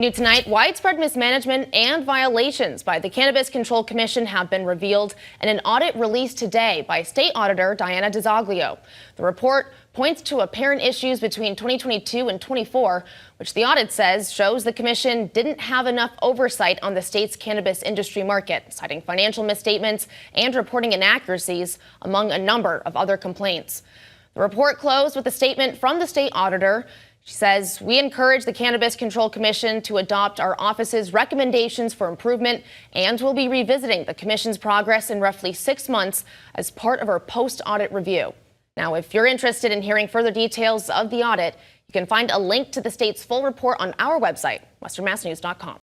New tonight, widespread mismanagement and violations by the Cannabis Control Commission have been revealed in an audit released today by State Auditor Diana DiZoglio. The report points to apparent issues between 2022 and 24, which the audit says shows the commission didn't have enough oversight on the state's cannabis industry market, citing financial misstatements and reporting inaccuracies, among a number of other complaints. The report closed with a statement from the state auditor. She says, "We encourage the Cannabis Control Commission to adopt our office's recommendations for improvement, and we'll be revisiting the commission's progress in roughly 6 months as part of our post-audit review." Now, if you're interested in hearing further details of the audit, you can find a link to the state's full report on our website, westernmassnews.com.